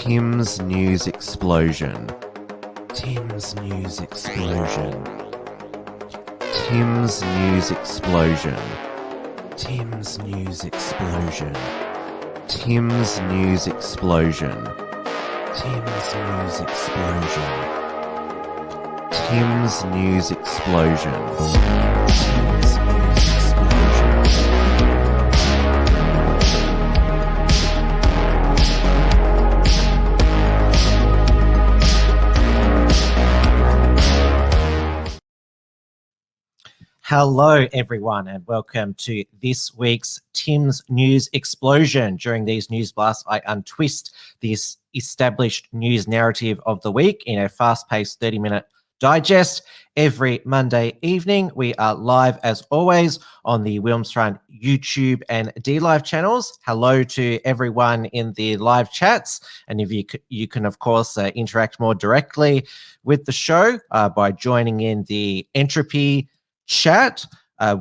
Tim's News Explosion. Tim's News Explosion. Tim's News Explosion. Tim's News Explosion. Tim's News Explosion. Tim's News Explosion. Tim's News Explosion. Tim's News Explosion. Hello, everyone, and welcome to this week's Tim's News Explosion. During these news blasts, I untwist this established news narrative of the week in a fast-paced 30-minute digest. Every Monday evening, we are live, as always, on the Wilmsfront YouTube and DLive channels. Hello to everyone in the live chats, and if you can, of course, interact more directly with the show by joining in the Entropy chat,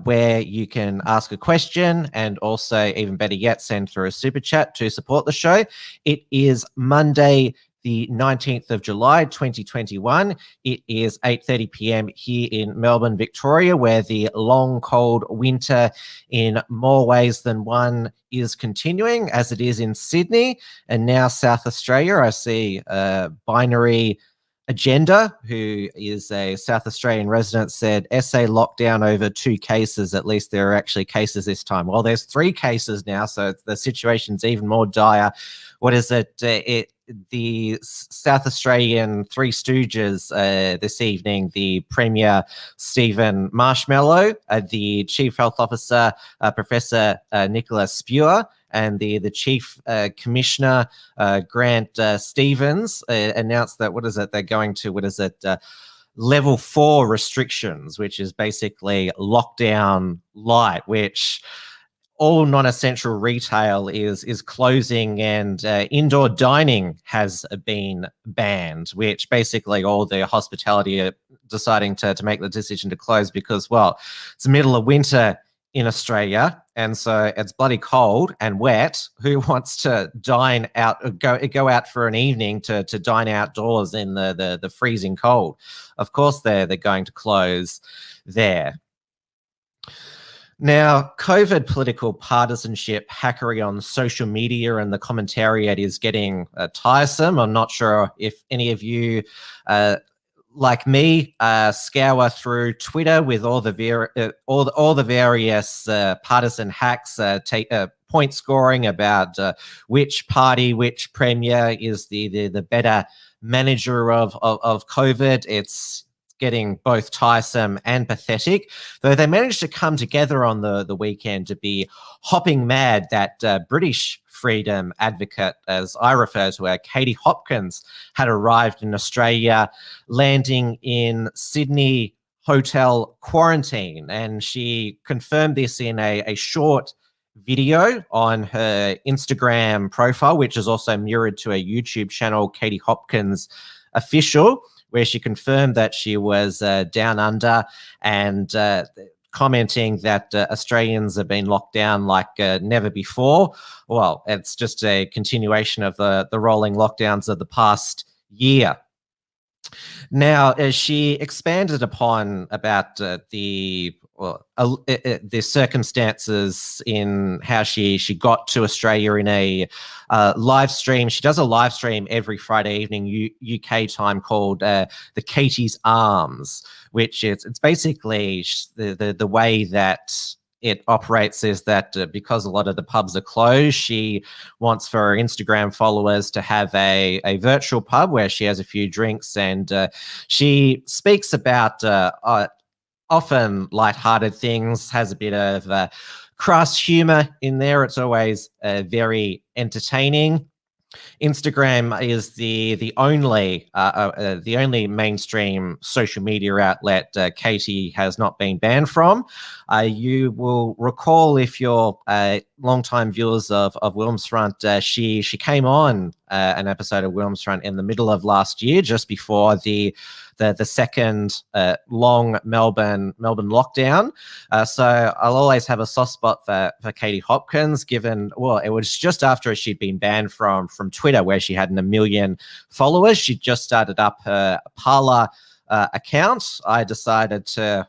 where you can ask a question and also, even better yet, send through a super chat to support the show. It is Monday, the 19th of July, 2021. It is 8:30 p.m. here in Melbourne, Victoria, where the long, cold winter in more ways than one is continuing, as it is in Sydney and now South Australia. I see Binary Agenda, who is a South Australian resident, said SA lockdown over 2 cases. At least there are actually cases this time. Well, there's 3 cases now, so the situation's even more dire. What is it? The South Australian Three Stooges this evening, the Premier Stephen Marshmallow, the Chief Health Officer Professor Nicola Spewer, and the Chief Commissioner Grant Stevens announced that they're going to level 4 restrictions, which is basically lockdown light, which all non-essential retail is closing, and indoor dining has been banned, which basically all the hospitality are deciding to make the decision to close because, well, it's the middle of winter in Australia, and so it's bloody cold and wet. Who wants to dine out, go out for an evening to dine outdoors in the freezing cold? Of course, they're going to close there. Now, COVID political partisanship, hackery on social media, and the commentariat is getting tiresome. I'm not sure if any of you, like me, scour through Twitter with all the various partisan hacks, point scoring about which party, which premier is the better manager of COVID. It's getting both tiresome and pathetic, though they managed to come together on the weekend to be hopping mad that British freedom advocate, as I refer to her, Katie Hopkins, had arrived in Australia, landing in Sydney hotel quarantine. And she confirmed this in a short video on her Instagram profile, which is also mirrored to a YouTube channel, Katie Hopkins Official, where she confirmed that she was down under and commenting that Australians have been locked down like never before. Well, it's just a continuation of the rolling lockdowns of the past year. Now, as she expanded upon about the circumstances in how she got to Australia in a live stream. She does a live stream every Friday evening UK time called the Katie's Arms, which it's basically the way that it operates is that because a lot of the pubs are closed, she wants for her Instagram followers to have a virtual pub where she has a few drinks, and she speaks about often lighthearted things, has a bit of crass humor in there. It's always very entertaining. Instagram is the only mainstream social media outlet Katie has not been banned from. You will recall, if you're longtime viewers of Wilmsfront, she came on an episode of Wilmsfront in the middle of last year, just before the second long Melbourne lockdown. So I'll always have a soft spot for Katie Hopkins, given, well, it was just after she'd been banned from Twitter, where she had 1 million followers. She just started up her Parler account. I decided to,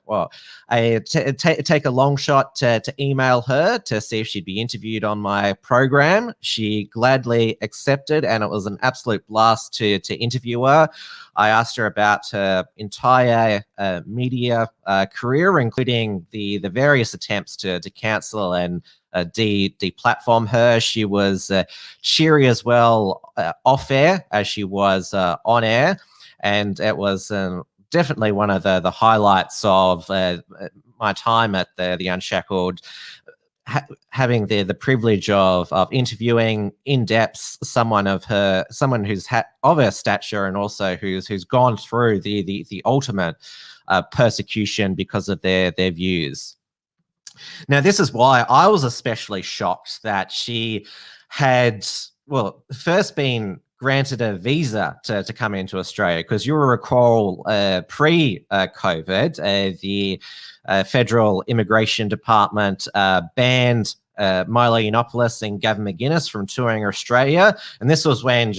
take a long shot to email her to see if she'd be interviewed on my program. She gladly accepted, and it was an absolute blast to interview her. I asked her about her entire media career, including the various attempts to cancel and deplatform her. She was cheery as well off air as she was on air, and it was definitely one of the highlights of my time at the Unshackled, having the privilege of interviewing in depth someone who's of her stature, and also who's gone through the ultimate persecution because of their views. Now, this is why I was especially shocked that she had, first been granted a visa to come into Australia, because you will recall pre-COVID, the Federal Immigration Department banned Milo Yiannopoulos and Gavin McInnes from touring Australia. And this was when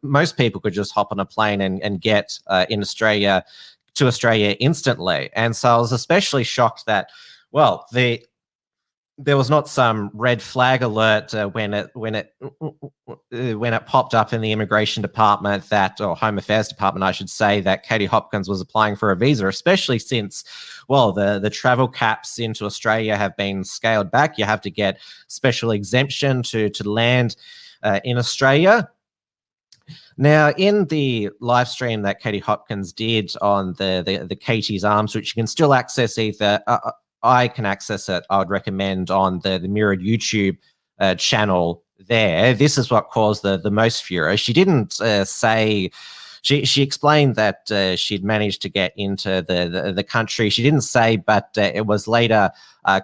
most people could just hop on a plane and get to Australia instantly. And so I was especially shocked that, there was not some red flag alert when it popped up in the Immigration Department or Home Affairs Department, I should say, that Katie Hopkins was applying for a visa, especially since, the travel caps into Australia have been scaled back. You have to get special exemption to land in Australia. Now, in the live stream that Katie Hopkins did on the Katie's Arms, which you can still access either... I can access it, I would recommend, on the Mirrored YouTube channel there. This is what caused the most furor. She didn't say... She explained that she'd managed to get into the country. She didn't say, but it was later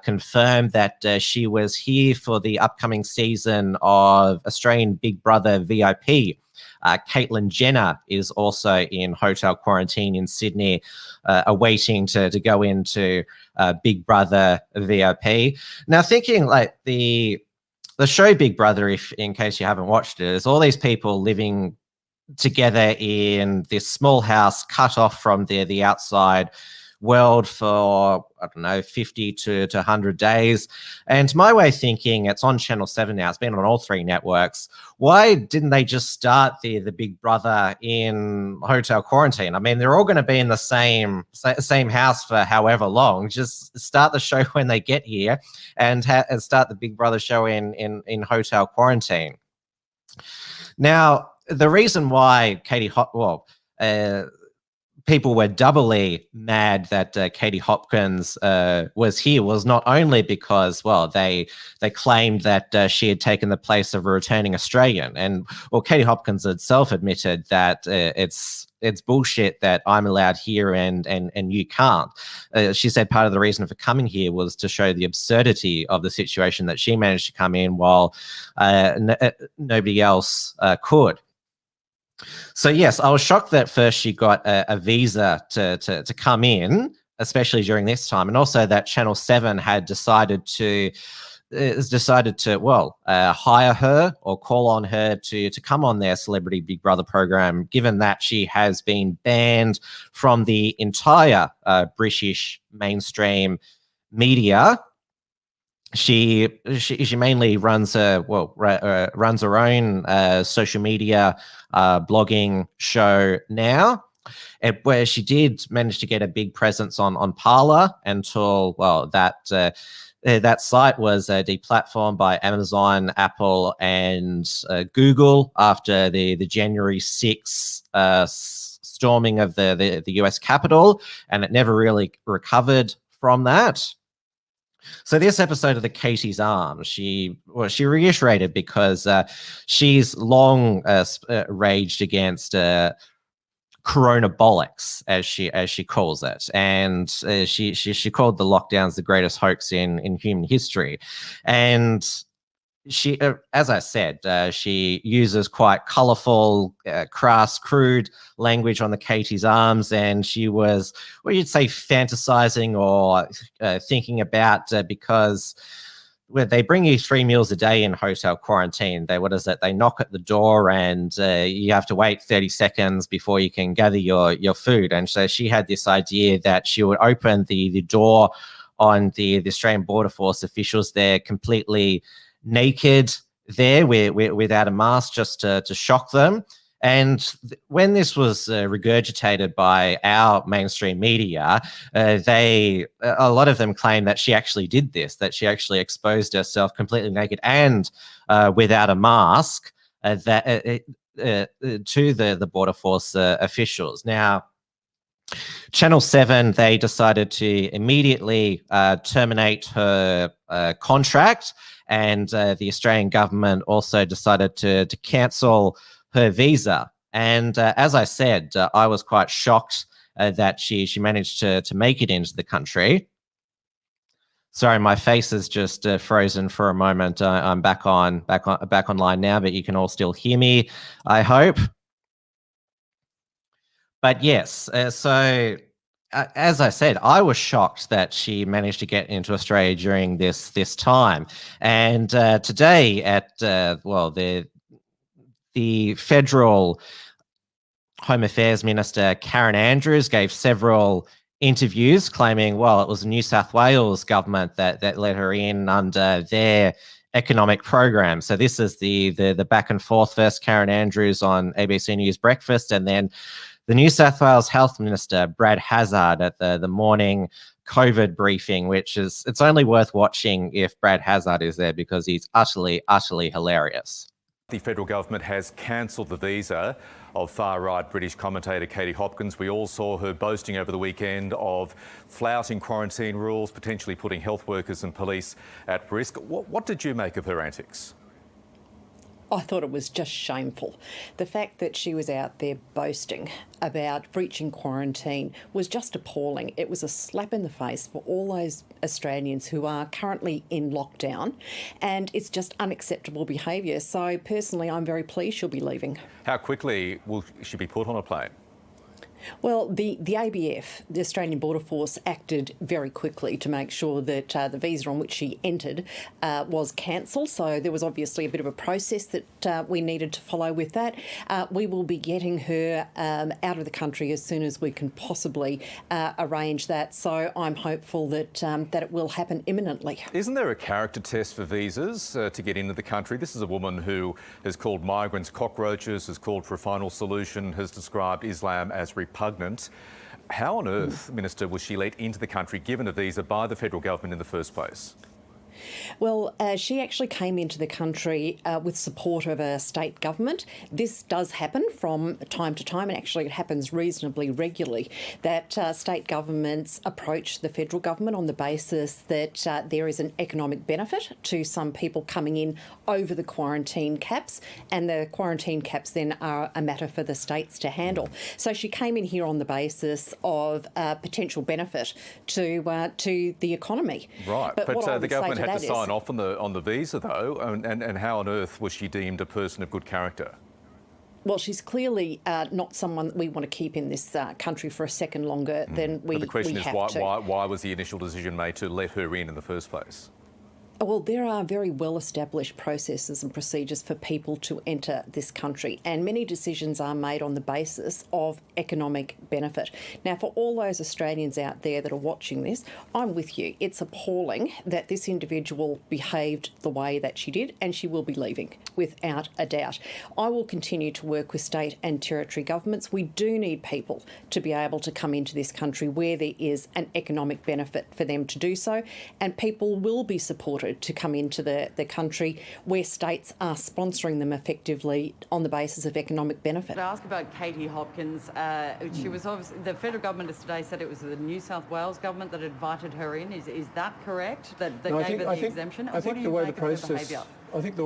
confirmed that she was here for the upcoming season of Australian Big Brother VIP. Caitlyn Jenner is also in hotel quarantine in Sydney, awaiting to go into Big Brother VIP. Now, thinking like the show Big Brother, if in case you haven't watched it, is all these people living together in this small house, cut off from the outside world for, 50 to 100 days. And my way of thinking, it's on Channel 7 now. It's been on all 3 networks. Why didn't they just start the Big Brother in hotel quarantine? I mean, they're all going to be in the same house for however long. Just start the show when they get here and start the Big Brother show in hotel quarantine. Now, the reason why people were doubly mad that Katie Hopkins was here was not only because, they claimed that she had taken the place of a returning Australian. And, Katie Hopkins herself admitted that it's bullshit that I'm allowed here and you can't. She said part of the reason for coming here was to show the absurdity of the situation that she managed to come in while nobody else could. So yes, I was shocked that first she got a visa to come in, especially during this time, and also that Channel 7 had decided to hire her or call on her to come on their Celebrity Big Brother program, given that she has been banned from the entire British mainstream media. She mainly runs her own social media blogging show now, where she did manage to get a big presence on Parler until that site was deplatformed by Amazon, Apple, and Google after the January 6th storming of the US Capitol, and it never really recovered from that. So this episode of the Katie's Arms, she reiterated, because she's long raged against coronabolics, as she calls it, and she called the lockdowns the greatest hoax in human history. And she, as I said, she uses quite colourful, crass, crude language on the Katie's arms, and she was, well, you'd say, fantasizing or thinking about because where they bring you 3 meals a day in hotel quarantine. What is it? They knock at the door and you have to wait 30 seconds before you can gather your food. And so she had this idea that she would open the door on the Australian Border Force officials there completely naked there without a mask, just to shock them. And when this was regurgitated by our mainstream media, a lot of them claim that she actually did this, that she actually exposed herself completely naked and without a mask to the Border Force officials. Now, Channel 7, they decided to immediately terminate her contract, and the Australian government also decided to cancel her visa. And as I said, I was quite shocked that she managed to make it into the country. Sorry, my face is just frozen for a moment. I'm back online now, but you can all still hear me, I hope. But yes, so as I said, I was shocked that she managed to get into Australia during this time. And today at the federal Home Affairs Minister Karen Andrews gave several interviews claiming, well, it was the New South Wales government that let her in under their economic program. So this is the back and forth. First, Karen Andrews on ABC News Breakfast, and then the New South Wales Health Minister Brad Hazzard at the morning COVID briefing, which is, it's only worth watching if Brad Hazzard is there because he's utterly hilarious. The federal government has cancelled the visa of far-right British commentator Katie Hopkins. We all saw her boasting over the weekend of flouting quarantine rules, potentially putting health workers and police at risk. What did you make of her antics? I thought it was just shameful. The fact that she was out there boasting about breaching quarantine was just appalling. It was a slap in the face for all those Australians who are currently in lockdown, and it's just unacceptable behaviour. So personally, I'm very pleased she'll be leaving. How quickly will she be put on a plane? Well, the ABF, the Australian Border Force, acted very quickly to make sure that the visa on which she entered was cancelled. So there was obviously a bit of a process that we needed to follow with that. We will be getting her out of the country as soon as we can possibly arrange that. So I'm hopeful that that it will happen imminently. Isn't there a character test for visas to get into the country? This is a woman who has called migrants cockroaches, has called for a final solution, has described Islam as repugnant. How on earth, Minister, was she let into the country given a visa by the federal government in the first place? Well, she actually came into the country with support of a state government. This does happen from time to time, and actually it happens reasonably regularly, that state governments approach the federal government on the basis that there is an economic benefit to some people coming in over the quarantine caps, and the quarantine caps then are a matter for the states to handle. So she came in here on the basis of potential benefit to the economy. Right, but the government had to sign off on the visa, though, and how on earth was she deemed a person of good character? Well, she's clearly not someone that we want to keep in this country for a second longer than we have to. But the question is, why was the initial decision made to let her in the first place? Well, there are very well-established processes and procedures for people to enter this country, and many decisions are made on the basis of economic benefit. Now, for all those Australians out there that are watching this, I'm with you. It's appalling that this individual behaved the way that she did, and she will be leaving, without a doubt. I will continue to work with state and territory governments. We do need people to be able to come into this country where there is an economic benefit for them to do so, and people will be supported to come into the country where states are sponsoring them effectively on the basis of economic benefit. I ask about Katie Hopkins. She was obviously, the federal government has today said it was the New South Wales government that invited her in. Is that correct? That No, gave her the exemption? I think the way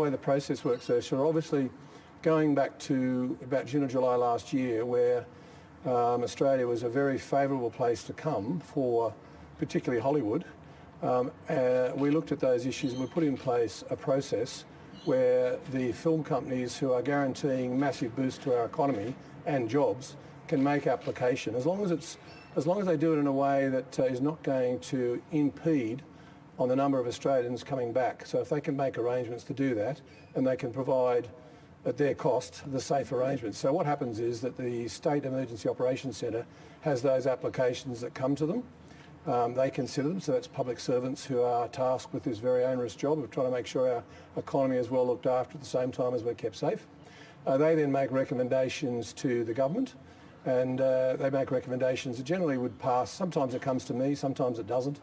the process works, Ursula, obviously going back to about June or July last year, where Australia was a very favourable place to come for particularly Hollywood. We looked at those issues and we put in place a process where the film companies who are guaranteeing massive boosts to our economy and jobs can make application, as long as they do it in a way that is not going to impede on the number of Australians coming back. So if they can make arrangements to do that, and they can provide at their cost the safe arrangements. So what happens is that the State Emergency Operations Centre has those applications that come to them. They consider them, so that's public servants who are tasked with this very onerous job of trying to make sure our economy is well looked after at the same time as we're kept safe. They then make recommendations to the government, and they make recommendations that generally would pass. Sometimes it comes to me, sometimes it doesn't,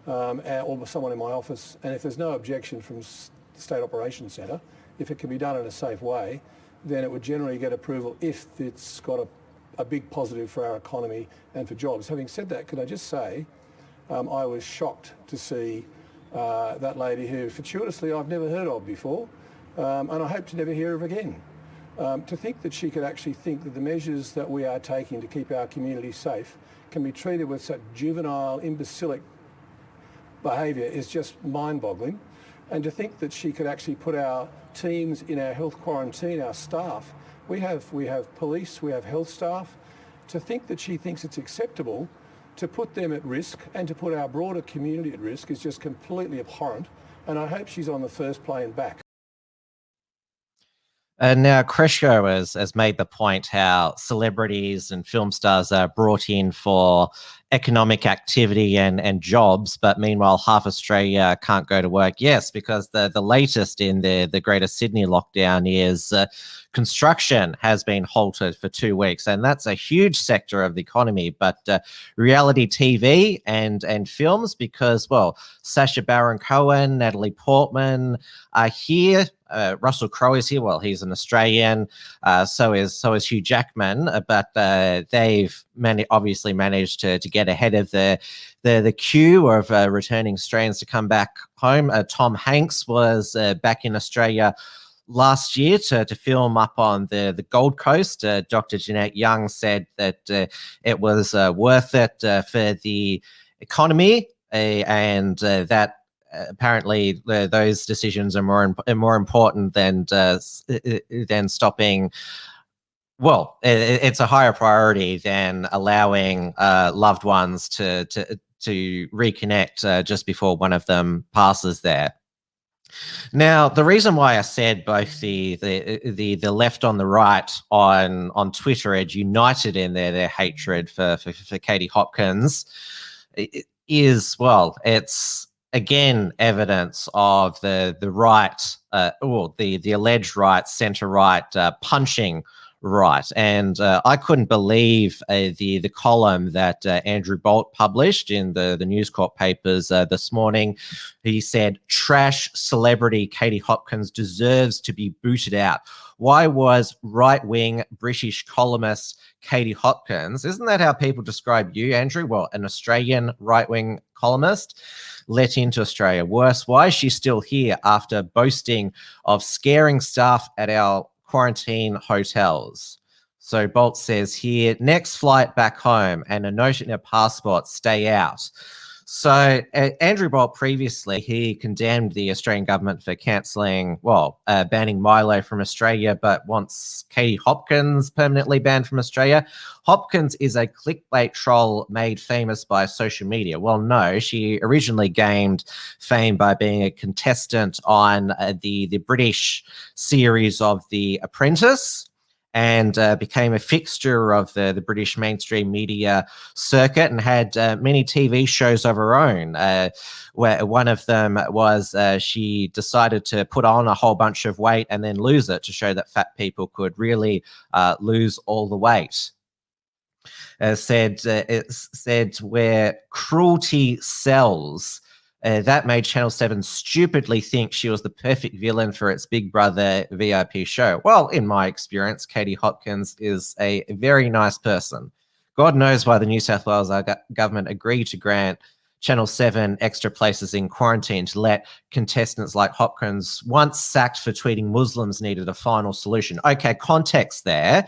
or someone in my office. And if there's no objection from the State Operations Centre, if it can be done in a safe way, then it would generally get approval if it's got a big positive for our economy and for jobs. Having said that, could I just say, I was shocked to see that lady who fortuitously I've never heard of before, and I hope to never hear of again. To think that she could actually think that the measures that we are taking to keep our community safe can be treated with such juvenile, imbecilic behaviour is just mind-boggling. And to think that she could actually put our teams in our health quarantine, our staff, we have police, we have health staff, to think that she thinks it's acceptable to put them at risk and to put our broader community at risk is just completely abhorrent. And I hope she's on the first plane back. Now, Kreschko has made the point how celebrities and film stars are brought in for economic activity and jobs, but meanwhile, half Australia can't go to work. Yes, because the latest in the Greater Sydney lockdown is construction has been halted for 2 weeks, and that's a huge sector of the economy. But reality TV and films, because, well, Sacha Baron Cohen, Natalie Portman are here. Russell Crowe is here. Well, he's an Australian. So is Hugh Jackman. But they've obviously managed to get ahead of the queue of returning Australians to come back home. Tom Hanks was back in Australia last year to film up on the Gold Coast. Dr. Jeanette Young said that it was worth it for the economy, and that apparently those decisions are more important than stopping. Well, it's a higher priority than allowing loved ones to reconnect just before one of them passes there. Now, the reason why I said both the left and the right on Twitter had united in their hatred for Katie Hopkins is, well, it's again evidence of the right, or the alleged right, centre right, punching right. And I couldn't believe the column that Andrew Bolt published in the News Corp papers this morning. He said, "Trash celebrity Katie Hopkins deserves to be booted out." Why was right-wing British columnist Katie Hopkins, isn't that how people describe you, Andrew? Well, an Australian right-wing columnist, let into Australia. Worse, why is she still here after boasting of scaring staff at our quarantine hotels? So Bolt says here, next flight back home and a note in her passport, stay out. So Andrew Bolt previously, he condemned the Australian government for cancelling, banning Milo from Australia, but wants Katie Hopkins permanently banned from Australia. Hopkins is a clickbait troll made famous by social media. Well, no, she originally gained fame by being a contestant on the British series of The Apprentice, and became a fixture of the British mainstream media circuit, and had many TV shows of her own, where one of them was she decided to put on a whole bunch of weight and then lose it to show that fat people could really lose all the weight. It said where cruelty sells. That made Channel 7 stupidly think she was the perfect villain for its Big Brother VIP show. Well, in my experience, Katie Hopkins is a very nice person. God knows why the New South Wales government agreed to grant Channel 7 extra places in quarantine to let contestants like Hopkins, once sacked for tweeting Muslims needed a final solution. Okay, context there.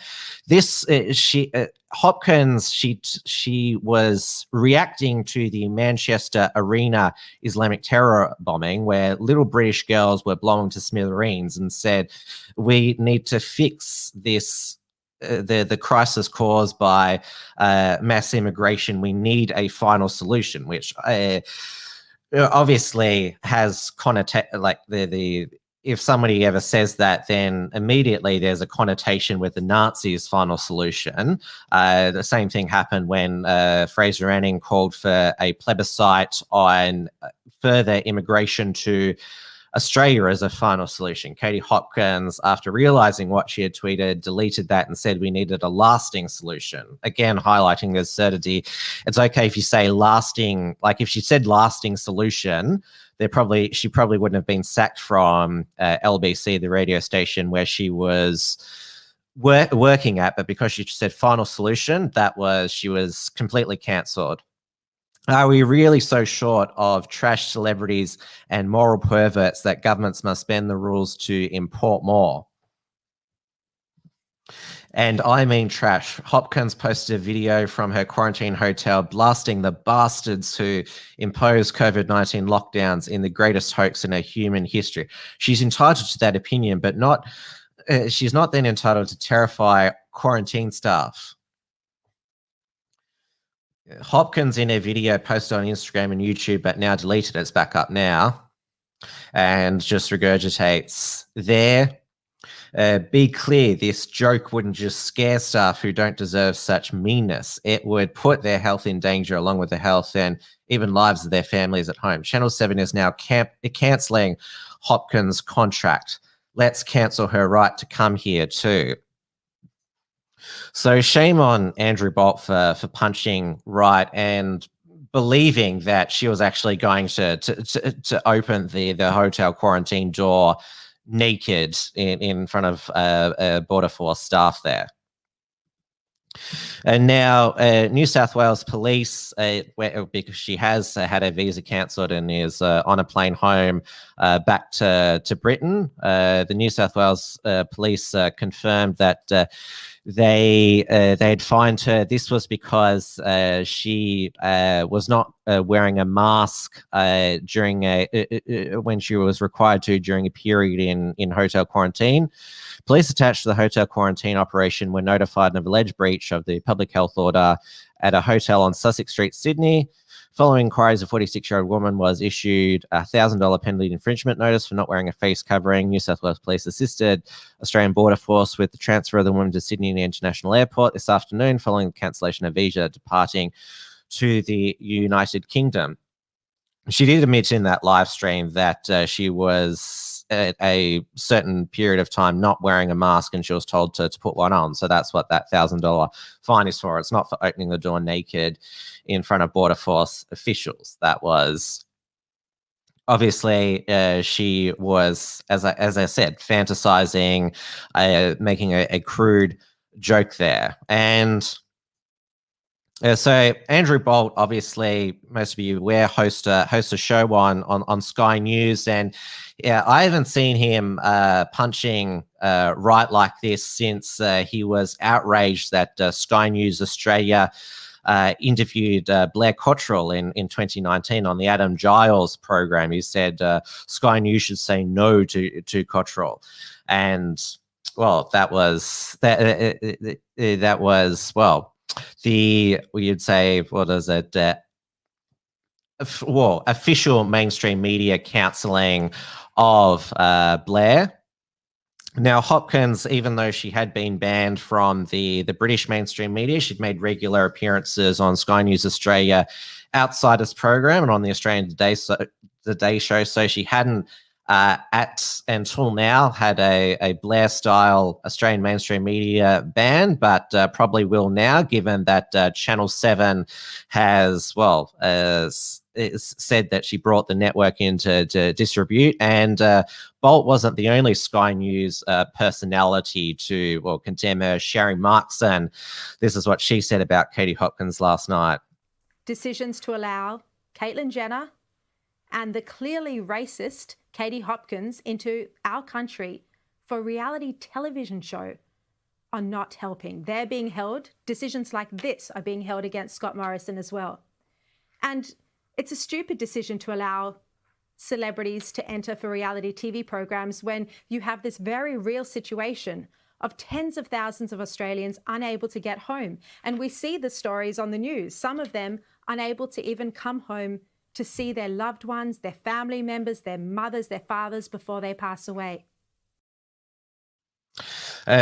Hopkins, she was reacting to the Manchester Arena Islamic terror bombing, where little British girls were blown to smithereens, and said, we need to fix this, the crisis caused by mass immigration. We need a final solution, which obviously has like if somebody ever says that, then immediately there's a connotation with the Nazis' final solution. The same thing happened when Fraser Anning called for a plebiscite on further immigration to Australia as a final solution. Katie Hopkins, after realizing what she had tweeted, deleted that and said we needed a lasting solution. Again, highlighting the absurdity. It's okay if you say lasting, like if she said lasting solution, she probably wouldn't have been sacked from LBC, the radio station where she was working at, but because she said final solution, she was completely cancelled. Are we really so short of trash celebrities and moral perverts that governments must bend the rules to import more? And I mean trash. Hopkins posted a video from her quarantine hotel blasting the bastards who imposed COVID-19 lockdowns in the greatest hoax in her human history. She's entitled to that opinion, but she's not then entitled to terrify quarantine staff. Hopkins, in a video posted on Instagram and YouTube, but now deleted, it's back up now, and just regurgitates there. Be clear, this joke wouldn't just scare staff who don't deserve such meanness. It would put their health in danger along with the health and even lives of their families at home. Channel 7 is now cancelling Hopkins' contract. Let's cancel her right to come here too. So shame on Andrew Bolt for punching right and believing that she was actually going to open the hotel quarantine door naked in front of Border Force staff there. And now New South Wales Police, because she has had her visa cancelled and is on a plane home back to Britain, the New South Wales Police confirmed that they'd fined her. This was because she was not wearing a mask during when she was required to during a period in hotel quarantine. Police attached to the hotel quarantine operation were notified of alleged breach of the public health order at a hotel on Sussex Street, Sydney. Following inquiries, a 46-year-old woman was issued a $1,000 penalty infringement notice for not wearing a face covering. New South Wales Police assisted Australian Border Force with the transfer of the woman to Sydney International Airport this afternoon following the cancellation of visa departing to the United Kingdom. She did admit in that live stream that she was at a certain period of time not wearing a mask and she was told to put one on. So that's what that $1,000 fine is for. It's not for opening the door naked in front of Border Force officials. That was obviously she was, as I said, fantasizing, making a crude joke there. And so Andrew Bolt, obviously, most of you aware, hosts a show on Sky News, and yeah, I haven't seen him punching right like this since he was outraged that Sky News Australia interviewed Blair Cottrell in 2019 on the Adam Giles program. He said Sky News should say no to Cottrell, and well, that was you'd say, what is it? Official mainstream media counselling of Blair. Now, Hopkins, even though she had been banned from the British mainstream media, she'd made regular appearances on Sky News Australia outside this program and on the Australian Today Show. So she hadn't until now had a Blair-style Australian mainstream media ban, but probably will now, given that Channel 7 has, said that she brought the network in to distribute, and Bolt wasn't the only Sky News personality to condemn her. Sherry Markson, this is what she said about Katie Hopkins last night. Decisions to allow Caitlyn Jenner and the clearly racist Katie Hopkins into our country for a reality television show are not helping. They're being held. Decisions like this are being held against Scott Morrison as well. And it's a stupid decision to allow celebrities to enter for reality TV programs when you have this very real situation of tens of thousands of Australians unable to get home. And we see the stories on the news, some of them unable to even come home to see their loved ones, their family members, their mothers, their fathers before they pass away.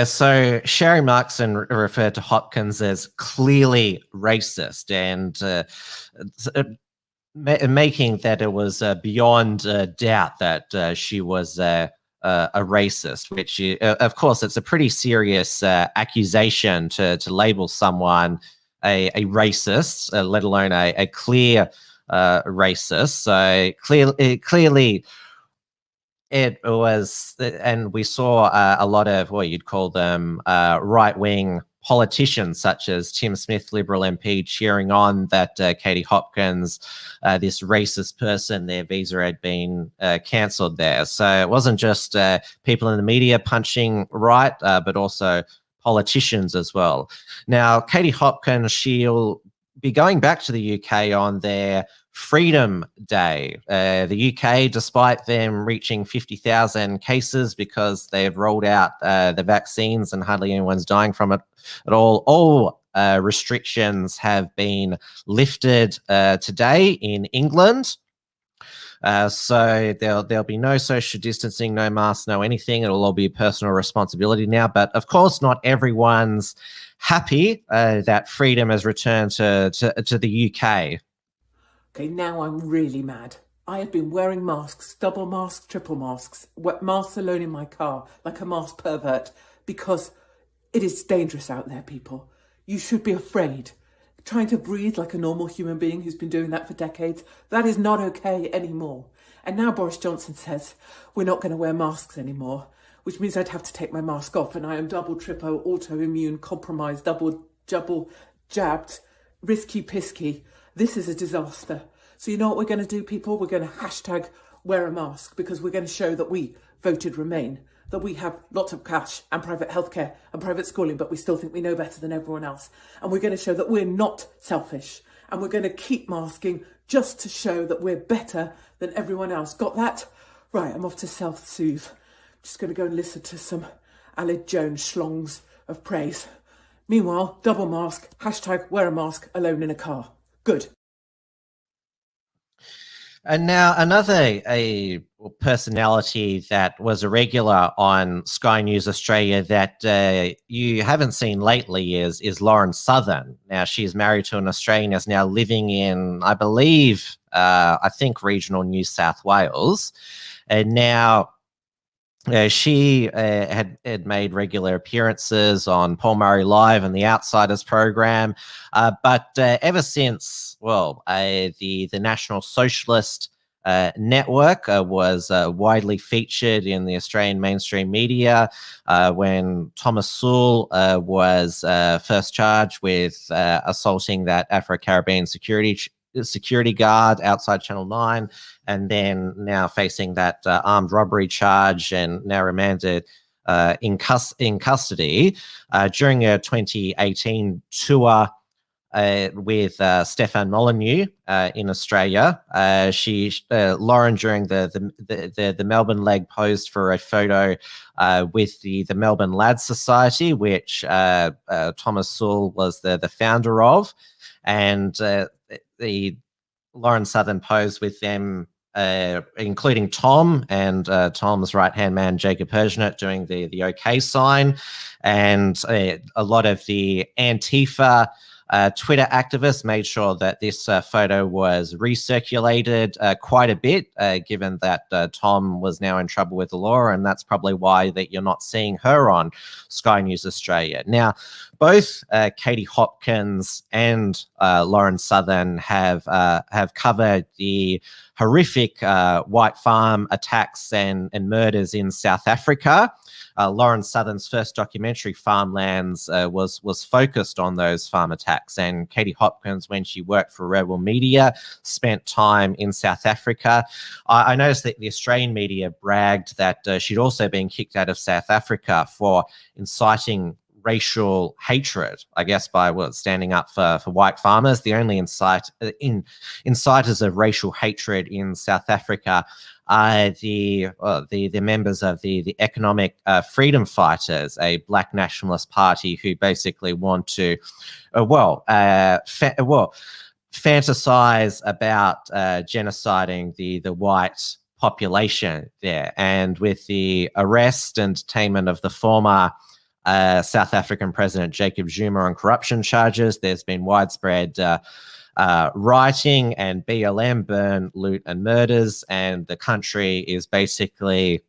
So Sherry Markson referred to Hopkins as clearly racist and making that it was beyond doubt that she was a racist, which, of course, it's a pretty serious accusation to label someone a racist, let alone a clear racist. So clearly it was, and we saw a lot of what you'd call them right-wing politicians such as Tim Smith, Liberal MP, cheering on that Katie Hopkins, this racist person, their visa had been cancelled there. So it wasn't just people in the media punching right, but also politicians as well. Now, Katie Hopkins, she'll be going back to the UK on their Freedom Day. The UK, despite them reaching 50,000 cases because they've rolled out the vaccines and hardly anyone's dying from it at all restrictions have been lifted today in England. So there'll be no social distancing, no masks, no anything. It'll all be personal responsibility now. But of course, not everyone's happy that freedom has returned to the UK. Okay, now I'm really mad. I have been wearing masks, double masks, triple masks, masks alone in my car, like a mask pervert, because it is dangerous out there, people. You should be afraid. Trying to breathe like a normal human being who's been doing that for decades, that is not okay anymore. And now Boris Johnson says we're not going to wear masks anymore, which means I'd have to take my mask off, and I am double, triple, autoimmune, compromised, double jabbed, risky pisky. This is a disaster. So you know what we're going to do, people? We're going to hashtag wear a mask, because we're going to show that we voted Remain, that we have lots of cash and private healthcare and private schooling, but we still think we know better than everyone else. And we're going to show that we're not selfish, and we're going to keep masking just to show that we're better than everyone else. Got that? Right, I'm off to self-soothe. Just going to go and listen to some Aled Jones schlongs of praise. Meanwhile, double mask, hashtag wear a mask, alone in a car. Good. And now another personality that was a regular on Sky News Australia that you haven't seen lately is Lauren Southern. Now, she's married to an Australian, is now living in, I believe, I think regional New South Wales. And now she had made regular appearances on Paul Murray Live and the Outsiders program. But ever since, the National Socialist Network was widely featured in the Australian mainstream media when Thomas Sewell was first charged with assaulting that Afro-Caribbean security guard outside Channel 9, and then now facing that armed robbery charge and now remanded in custody. During a 2018 tour with Stefan Molyneux in Australia, Lauren, during the Melbourne leg, posed for a photo with the Melbourne Lads Society, which Thomas Sewell was the founder of, and the Lauren Southern posed with them, including Tom and Tom's right-hand man, Jacob Persianet, doing the OK sign. And a lot of the Antifa Twitter activists made sure that this photo was recirculated quite a bit, given that Tom was now in trouble with the law, and that's probably why that you're not seeing her on Sky News Australia. Now, both Katie Hopkins and Lauren Southern have covered the horrific white farm attacks and murders in South Africa. Lauren Southern's first documentary, Farmlands, was focused on those farm attacks. And Katie Hopkins, when she worked for Rebel Media, spent time in South Africa. I noticed that the Australian media bragged that she'd also been kicked out of South Africa for inciting racial hatred, I guess, by standing up for white farmers. The only inciters of racial hatred in South Africa are the members of the Economic Freedom Fighters, a black nationalist party who basically want to, fantasize about genociding the white population there. And with the arrest and detainment of the former South African President Jacob Zuma on corruption charges, there's been widespread rioting and BLM, burn, loot and murders, and the country is basically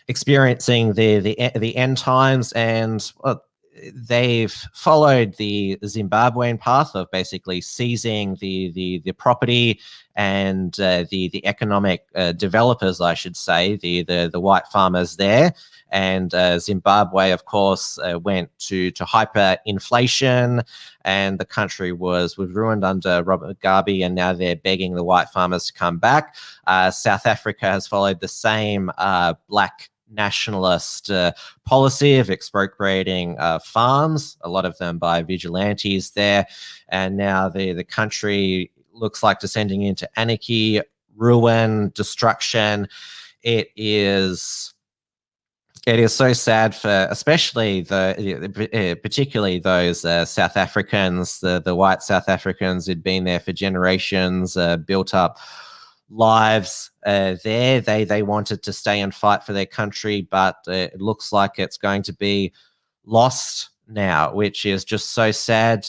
experiencing the end times. And they've followed the Zimbabwean path of basically seizing the property and the economic developers, I should say, the white farmers there. And Zimbabwe, of course, went to hyperinflation, and the country was ruined under Robert Mugabe, and now they're begging the white farmers to come back. South Africa has followed the same black nationalist policy of expropriating farms, a lot of them by vigilantes there. And now the country looks like descending into anarchy, ruin, destruction. It is so sad for, especially particularly those South Africans, the white South Africans who'd been there for generations, built up lives there. They wanted to stay and fight for their country, but it looks like it's going to be lost now, which is just so sad.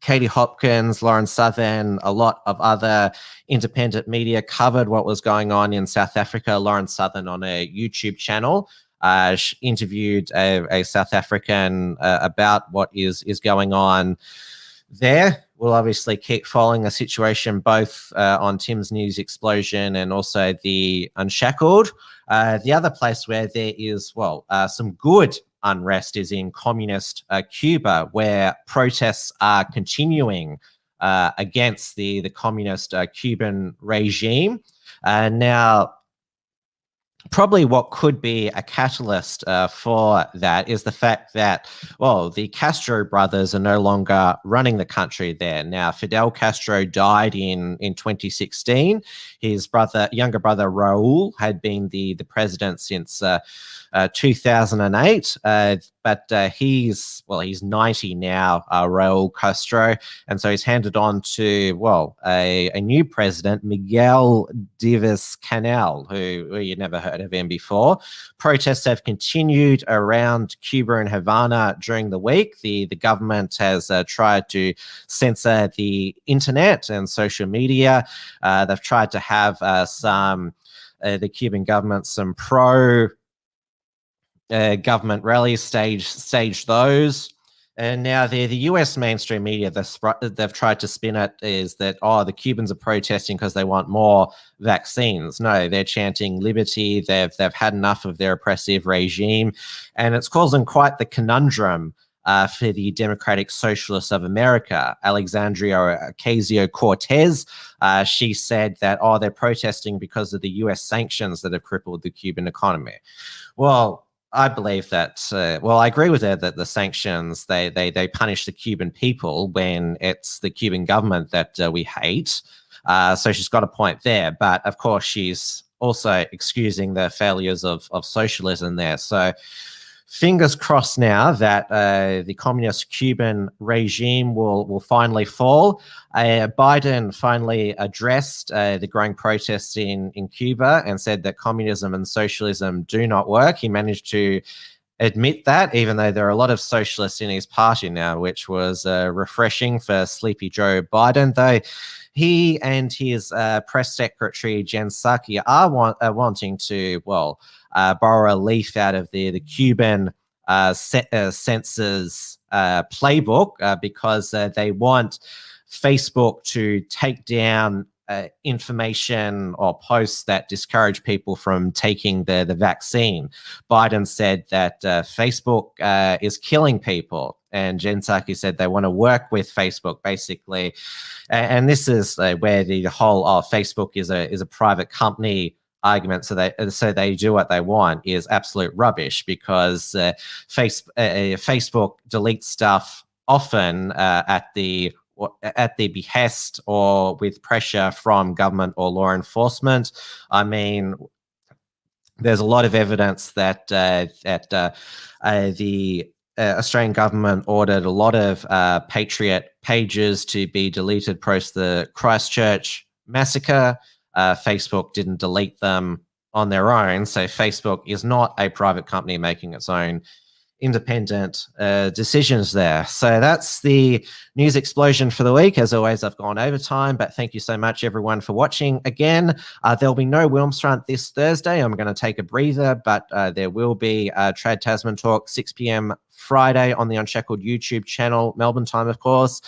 Katie Hopkins, Lauren Southern, a lot of other independent media covered what was going on in South Africa. Lauren Southern on a YouTube channel she interviewed a South African about what is going on there. We'll obviously keep following the situation both on Tim's News Explosion and also the Unshackled. The other place where there is, some good unrest is in communist Cuba, where protests are continuing against the communist Cuban regime. Now, probably what could be a catalyst for that is the fact that, the Castro brothers are no longer running the country there. Now, Fidel Castro died in 2016. His younger brother Raul had been the president since 2008, but he's 90 now, Raul Castro, and so he's handed on to a new president, Miguel Diaz-Canel, who you never heard of him before. Protests have continued around Cuba and Havana during the week. The government has tried to censor the internet and social media. They've tried to have the Cuban government some pro government rallies, stage those. And now the US mainstream media, they've tried to spin it is that, the Cubans are protesting because they want more vaccines. No, they're chanting liberty. They've had enough of their oppressive regime. And it's causing quite the conundrum for the Democratic Socialists of America. Alexandria Ocasio-Cortez, she said that, they're protesting because of the US sanctions that have crippled the Cuban economy. Well, I believe that, I agree with her that the sanctions, they punish the Cuban people when it's the Cuban government that we hate. So she's got a point there. But of course, she's also excusing the failures of socialism there. So fingers crossed now that the communist Cuban regime will finally fall. Biden finally addressed the growing protests in Cuba and said that communism and socialism do not work. He managed to admit that, even though there are a lot of socialists in his party now, which was refreshing for sleepy Joe Biden, though he and his press secretary, Jen Psaki, are wanting to, borrow a leaf out of the Cuban censor's playbook because they want Facebook to take down information or posts that discourage people from taking the vaccine. Biden said that Facebook is killing people, and Jen Psaki said they want to work with Facebook, basically. And this is where the whole Facebook is a private company argument, so they do what they want, is absolute rubbish, because Facebook deletes stuff often at the behest or with pressure from government or law enforcement. I mean, there's a lot of evidence that the Australian government ordered a lot of Patriot pages to be deleted post the Christchurch massacre. Facebook didn't delete them on their own, so Facebook is not a private company making its own independent decisions there. So that's the news explosion for the week. As always, I've gone over time, but thank you so much, everyone, for watching again. There'll be no Wilmsfront this Thursday. I'm going to take a breather, but there will be Trad Tasman Talk 6 p.m. Friday on the Unshackled YouTube channel, Melbourne time, of course,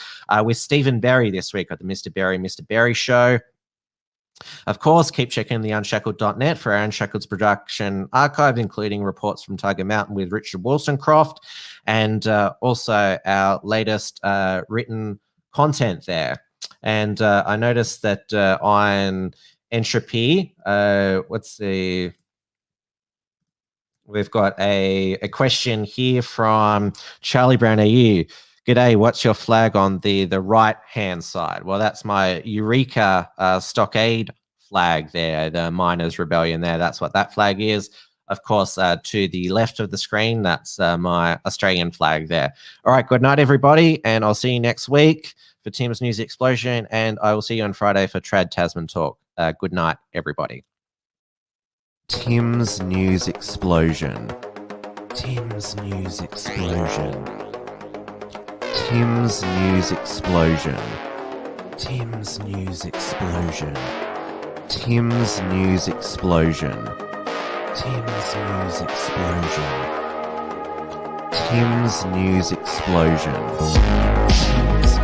with Stephen Berry this week at the Mr. Berry Show. Of course, keep checking the unshackled.net for our Unshackled's production archive, including reports from Tiger Mountain with Richard Wollstonecroft, and also our latest written content there. And I noticed that on Entropy, we've got a question here from Charlie Brown AU. G'day, what's your flag on the right-hand side? Well, that's my Eureka Stockade flag there, the Miners' Rebellion there. That's what that flag is. Of course, to the left of the screen, that's my Australian flag there. All right, good night, everybody, and I'll see you next week for Tim's News Explosion, and I will see you on Friday for Trad Tasman Talk. Good night, everybody. Tim's News Explosion. Tim's News Explosion. Tim's News Explosion. Tim's News Explosion. Tim's News Explosion. Tim's News Explosion. Tim's News Explosion. Tim's